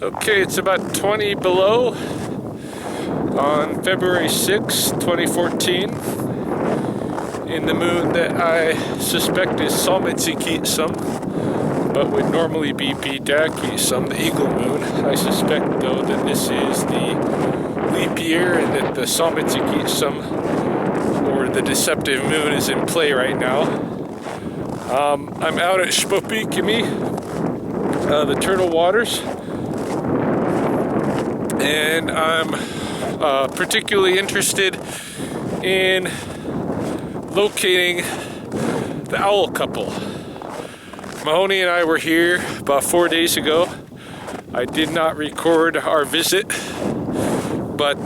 Okay, it's about 20 below on February 6, 2014, in the moon that I suspect is Sspopiikimi, but would normally be Sspopiikimi, the eagle moon. I suspect, though, that this is the leap year and that the Sspopiikimi, or the deceptive moon, is in play right now. I'm out at Sspopiikimi, the Turtle Waters, and I'm particularly interested in locating the owl couple. Mahoney and I were here about 4 days ago. I did not record our visit, but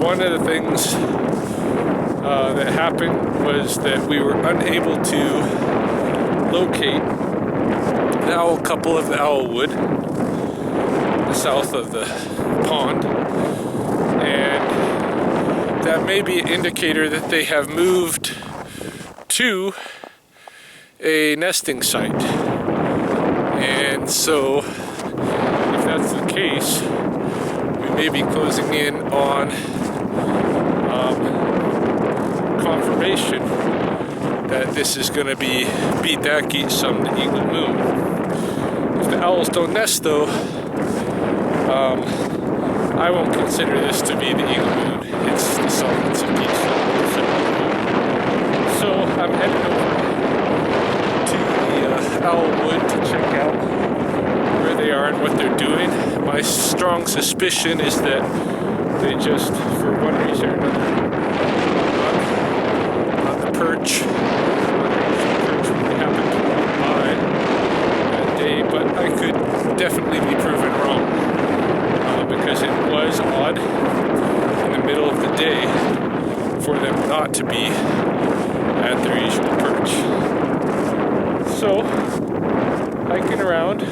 one of the things that happened was that we were unable to locate the owl couple of the Owlwood, south of the pond, and that may be an indicator that they have moved to a nesting site. And so, if that's the case, we may be closing in on confirmation that this is going to be Sspopiikimi, the eagle moon. If the owls don't nest, though, I won't consider this to be the eagle moon. It's the Sspopiikimi. So I'm headed over to the Owlwood to check out where they are and what they're doing. My strong suspicion is that they just, for one reason or another, on the perch. Happened to walk by that day, but I could definitely be proven wrong. Because it was odd in the middle of the day for them not to be at their usual perch. So, hiking around.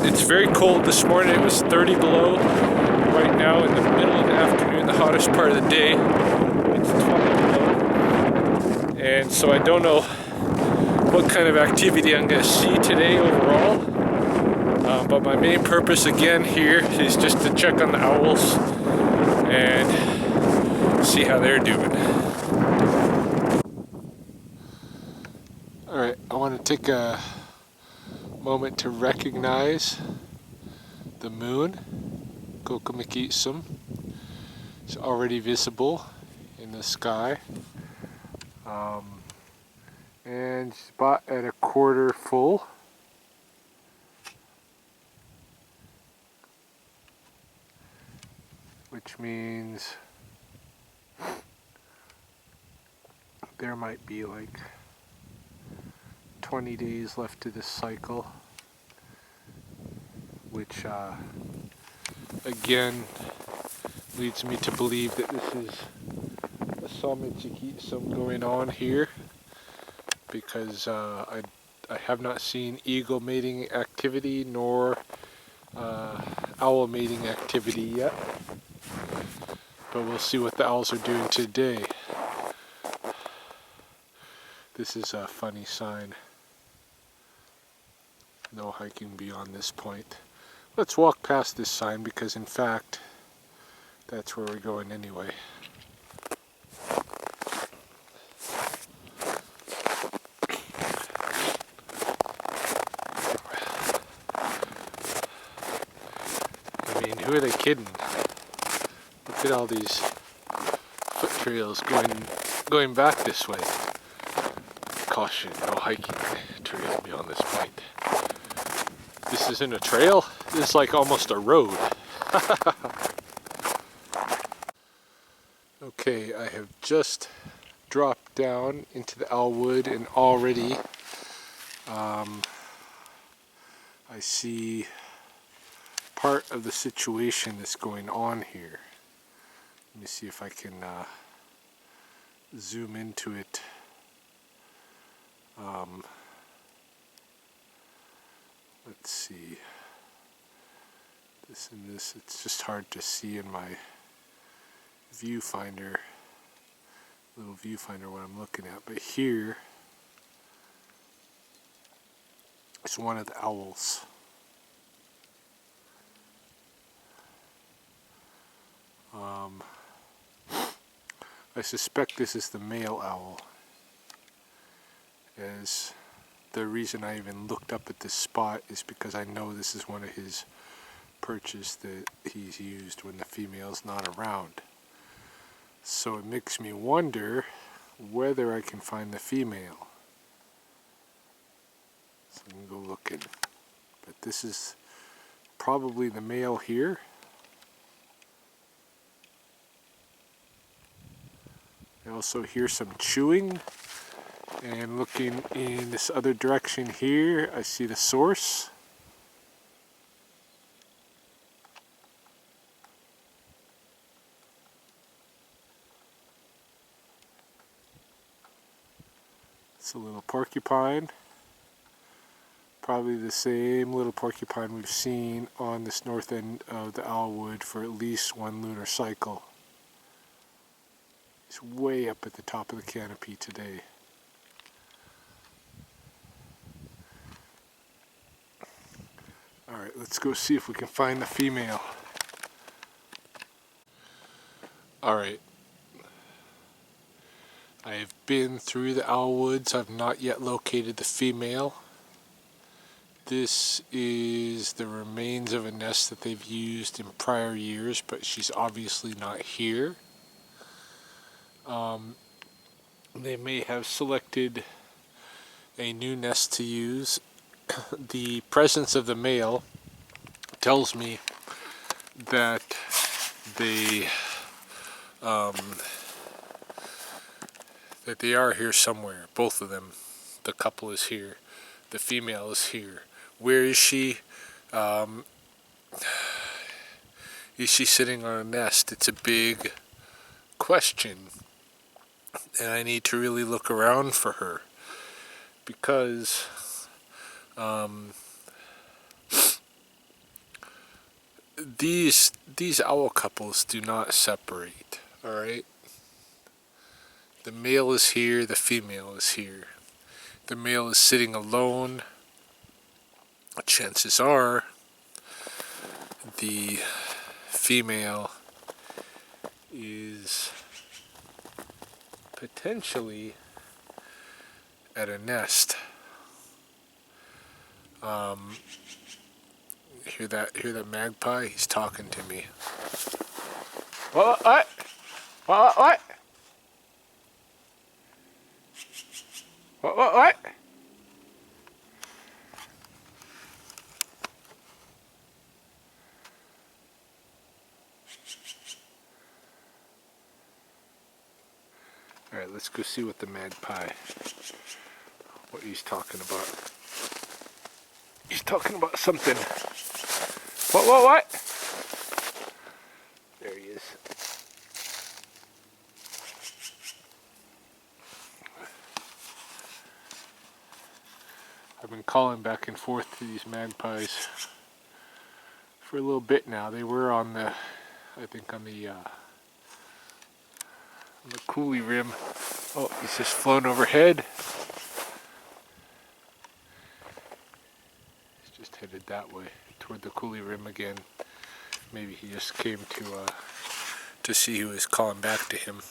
It's very cold this morning. It was 30 below. Right now, in the middle of the afternoon, the hottest part of the day, it's 20 below. And so I don't know what kind of activity I'm going to see today overall. But my main purpose again here is just to check on the owls and see how they're doing. Alright, I want to take a moment to recognize the moon, Sspopiikimi. It's already visible in the sky. And it's about at a quarter full. Which means there might be like 20 days left to this cycle, which again leads me to believe that this is a Sspopiikimi going on here, because I have not seen eagle mating activity nor owl mating activity yet. But we'll see what the owls are doing today. This is a funny sign. No hiking beyond this point. Let's walk past this sign because in fact, that's where we're going anyway. I mean, who are they kidding? Look at all these foot trails going back this way. Caution, no hiking trail beyond this point. This isn't a trail, this is like almost a road. Okay, I have just dropped down into the Owlwood and already I see part of the situation that's going on here. Let me see if I can zoom into it. Let's see. This and this, it's just hard to see in my viewfinder, little viewfinder what I'm looking at. But here is one of the owls. I suspect this is the male owl, as the reason I even looked up at this spot is because I know this is one of his perches that he's used when the female's not around. So it makes me wonder whether I can find the female. So I'm going to go looking. But this is probably the male here. I also hear some chewing, and looking in this other direction here, I see the source. It's a little porcupine, probably the same little porcupine we've seen on this north end of the Owlwood for at least one lunar cycle. It's way up at the top of the canopy today. Alright, let's go see if we can find the female. Alright. I have been through the Owlwoods. I've not yet located the female. This is the remains of a nest that they've used in prior years, but she's obviously not here. They may have selected a new nest to use. The presence of the male tells me that they are here somewhere. Both of them. The couple is here. The female is here. Where is she? Is she sitting on a nest? It's a big question. And I need to really look around for her. Because these owl couples do not separate. Alright? The male is here, the female is here. The male is sitting alone. Chances are the female is potentially at a nest. Hear that magpie? He's talking to me. What? What? What? What? What? Alright, let's go see what the magpie, what he's talking about. He's talking about something. What? There he is. I've been calling back and forth to these magpies for a little bit now. They were on the, I think on the coulee rim. Oh, he's just flown overhead. He's just headed that way toward the coulee rim again. Maybe he just came to see who was calling back to him.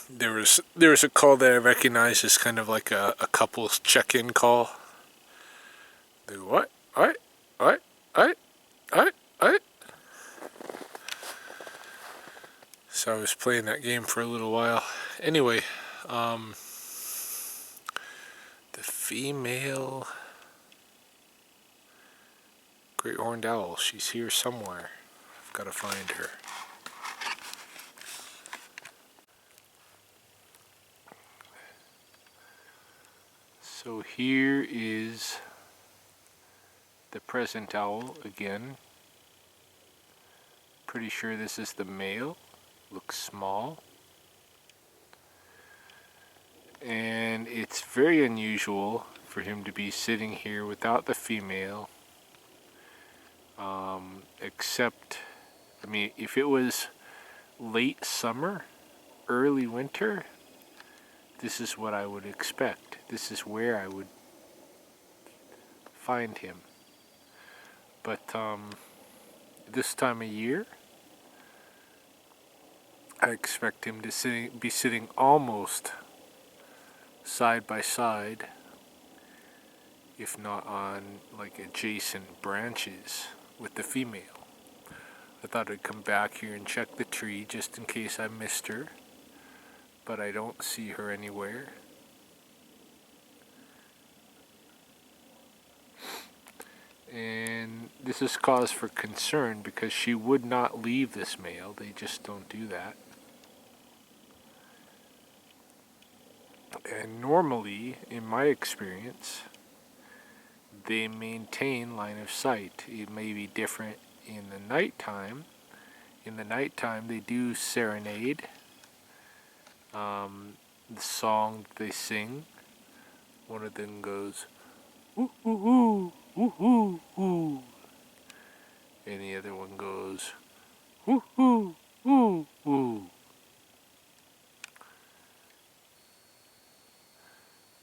There was a call that I recognized as kind of like a couple's check-in call. They go, what? So I was playing that game for a little while. Anyway, the female great horned owl, she's here somewhere. I've got to find her. So here is the present owl again. Pretty sure this is the male. Looks small. And it's very unusual for him to be sitting here without the female. Except, I mean, if it was late summer, early winter, this is what I would expect. This is where I would find him. But this time of year, I expect him to be sitting almost side by side, if not on like adjacent branches with the female. I thought I'd come back here and check the tree just in case I missed her, but I don't see her anywhere. And this is cause for concern because she would not leave this male. They just don't do that. And normally, in my experience, they maintain line of sight. It may be different in the nighttime. In the nighttime, they do serenade. The song they sing, one of them goes, "Ooh, ooh, ooh, ooh, ooh, ooh." And the other one goes, "Ooh, ooh, ooh, ooh."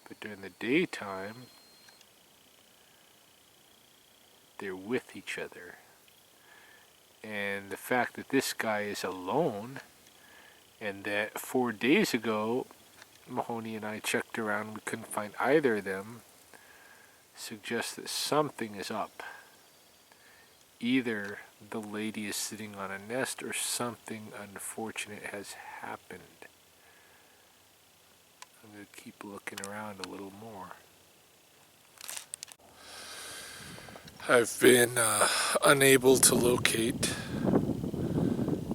But during the daytime, they're with each other. And the fact that this guy is alone, and that 4 days ago, Mahoney and I checked around, we couldn't find either of them, suggests that something is up. Either the lady is sitting on a nest or something unfortunate has happened. I'm going to keep looking around a little more. I've been unable to locate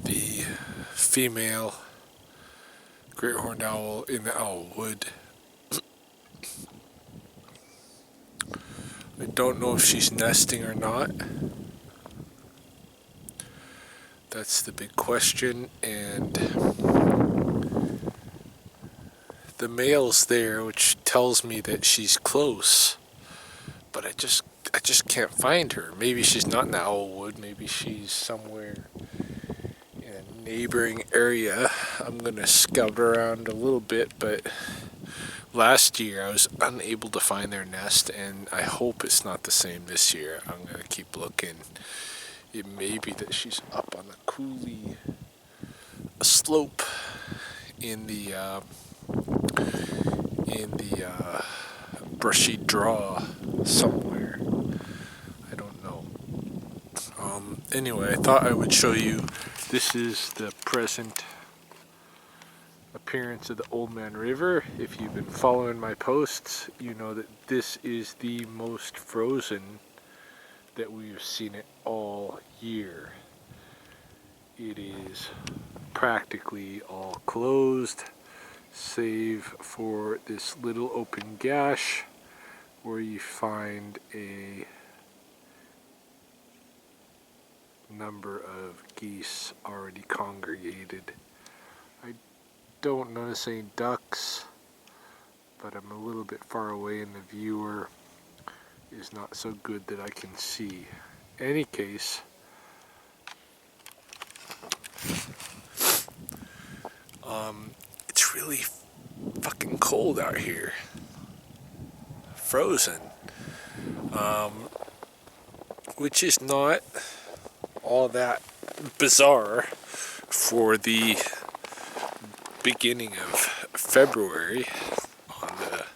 the female great horned owl in the owl wood. I don't know if she's nesting or not. That's the big question, and the male's there, which tells me that she's close, but I just can't find her. Maybe she's not in the owl wood, maybe she's somewhere in a neighboring area. I'm gonna scout around a little bit, but last year I was unable to find their nest, and I hope it's not the same this year. I'm gonna keep looking. It may be that she's up on the coulee slope in the brushy draw somewhere. I don't know. Anyway, I thought I would show you. This is the present appearance of the Old Man River. If you've been following my posts, you know that this is the most frozen that we've seen it all year. It is practically all closed, save for this little open gash where you find a number of geese already congregated. I don't notice any ducks, but I'm a little bit far away and the viewer is not so good that I can see. Any case, it's really fucking cold out here. Frozen. Which is not all that bizarre for the beginning of February on the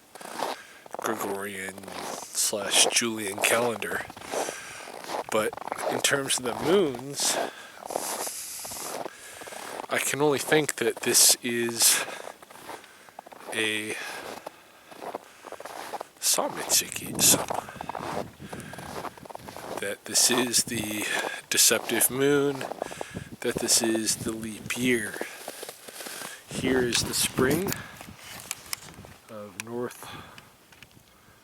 Gregorian/Julian calendar. But in terms of the moons, I can only think that this is a that this is the deceptive moon, that this is the leap year. Here is the spring of North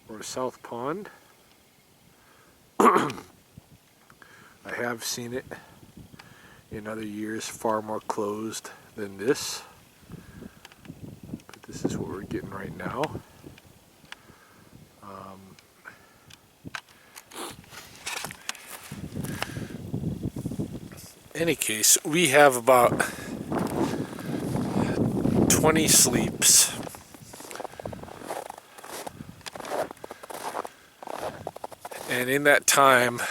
or South Pond. I have seen it in other years far more closed than this, but this is what we're getting right now. Any case, we have about 20 sleeps. And in that time,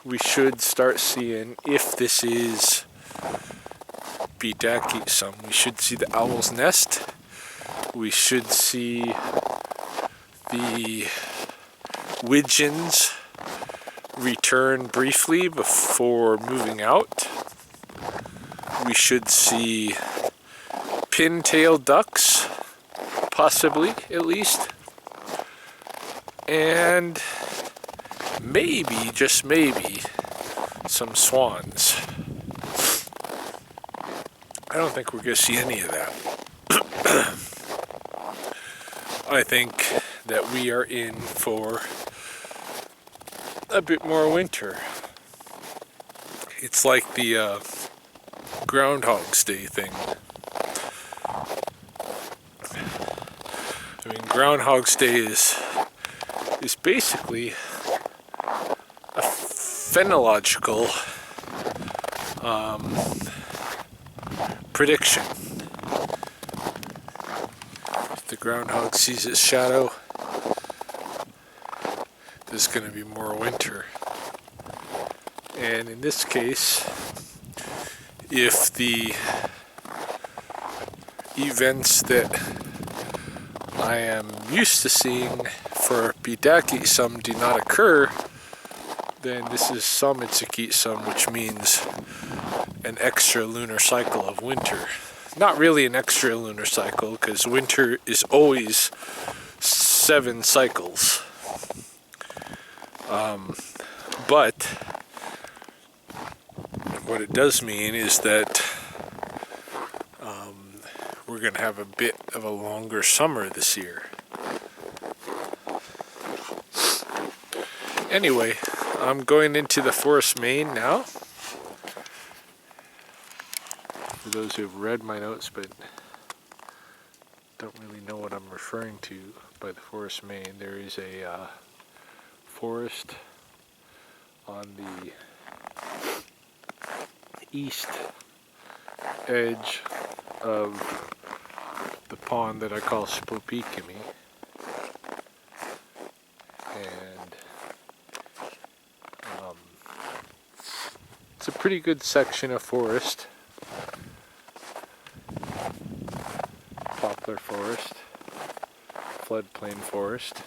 we should start seeing if this is Sspopiikimi. We should see the owl's nest. We should see the widgeons return briefly before moving out. We should see pintail ducks, possibly at least, and maybe, just maybe, some swans. I don't think we're going to see any of that. I think that we are in for a bit more winter. It's like the Groundhog's Day thing. I mean, Groundhog's Day is basically a phenological prediction. If the groundhog sees its shadow, there's going to be more winter. And in this case, if the events that I am used to seeing for Sspopiikimi do not occur, then this is Sspopiikimi, which means an extra lunar cycle of winter. Not really an extra lunar cycle, because winter is always 7 cycles. But what it does mean is that we're going to have a bit of a longer summer this year. Anyway, I'm going into the forest main now. For those who have read my notes but don't really know what I'm referring to by the forest main, there is a forest on the east edge of the pond that I call Sspopiikimi, and it's a pretty good section of forest. Poplar forest, floodplain forest.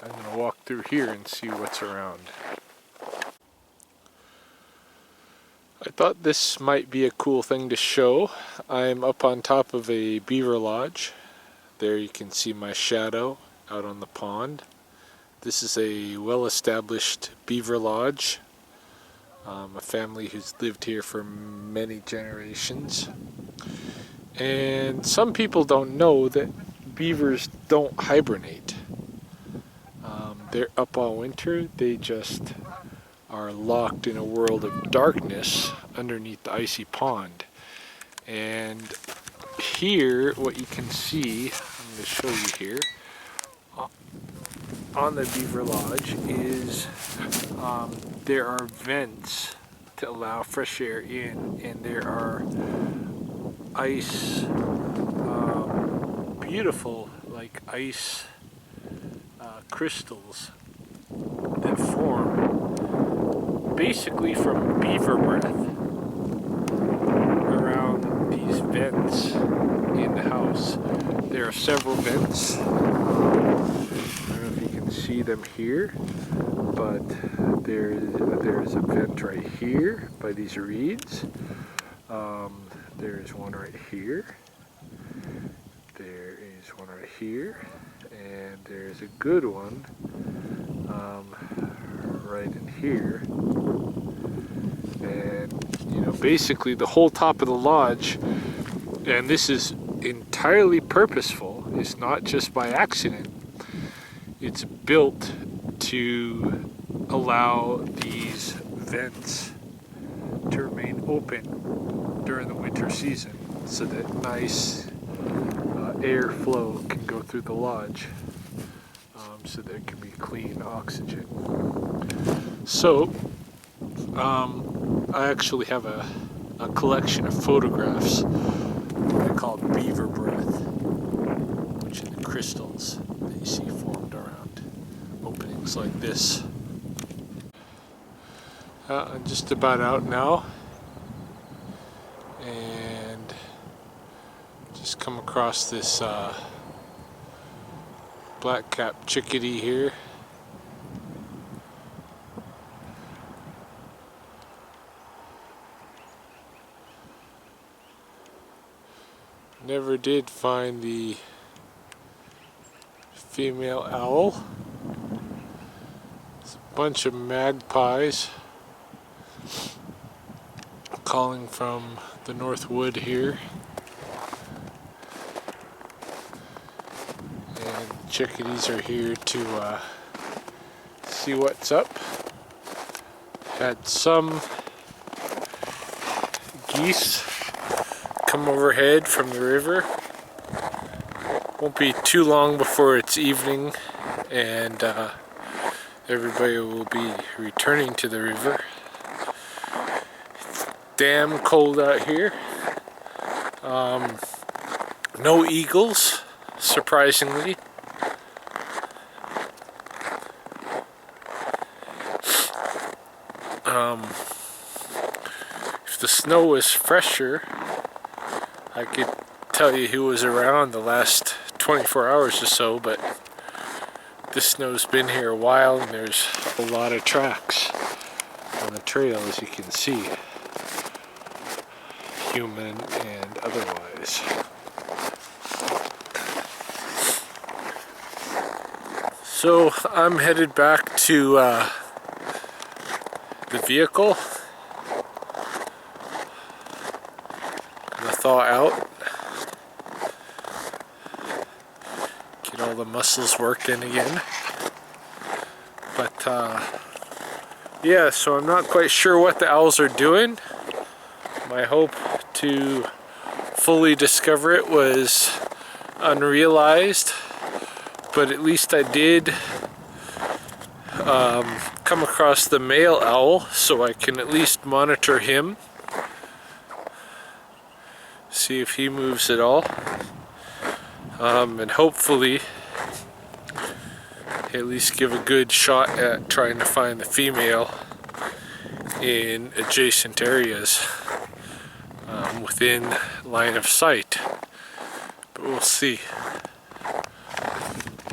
I'm going to walk through here and see what's around. I thought this might be a cool thing to show. I'm up on top of a beaver lodge. There you can see my shadow out on the pond. This is a well-established beaver lodge. A family who's lived here for many generations. And some people don't know that beavers don't hibernate. They're up all winter. They just are locked in a world of darkness underneath the icy pond. And here, what you can see, I'm going to show you here, on the beaver lodge is there are vents to allow fresh air in, and there are ice, beautiful like ice crystals that form basically from beaver breath around these vents in the house. There are several vents. I don't know if you can see them here, but there's a vent right here by these reeds. There's one right here. There is one right here. And there's a good one right in here. And, you know, basically the whole top of the lodge, and this is entirely purposeful, it's not just by accident. It's built to allow these vents to remain open during the winter season so that nice airflow can go through the lodge, so there can be clean oxygen. So I actually have a collection of photographs that I call beaver breath, which are the crystals that you see formed around openings like this. I'm just about out now. come across this black-capped chickadee here. Never did find the female owl. It's a bunch of magpies calling from the North Wood here. And chickadees are here to see what's up. Had some geese come overhead from the river. Won't be too long before it's evening and everybody will be returning to the river. It's damn cold out here. No eagles, surprisingly. If the snow was fresher, I could tell you who was around the last 24 hours or so, but this snow's been here a while and there's a lot of tracks on the trail, as you can see, human and otherwise. So I'm headed back to the vehicle. Gonna thaw out, get all the muscles working again. But yeah, so I'm not quite sure what the owls are doing. My hope to fully discover it was unrealized, but at least I did come across the male owl, so I can at least monitor him, see if he moves at all, and hopefully at least give a good shot at trying to find the female in adjacent areas within line of sight, but we'll see.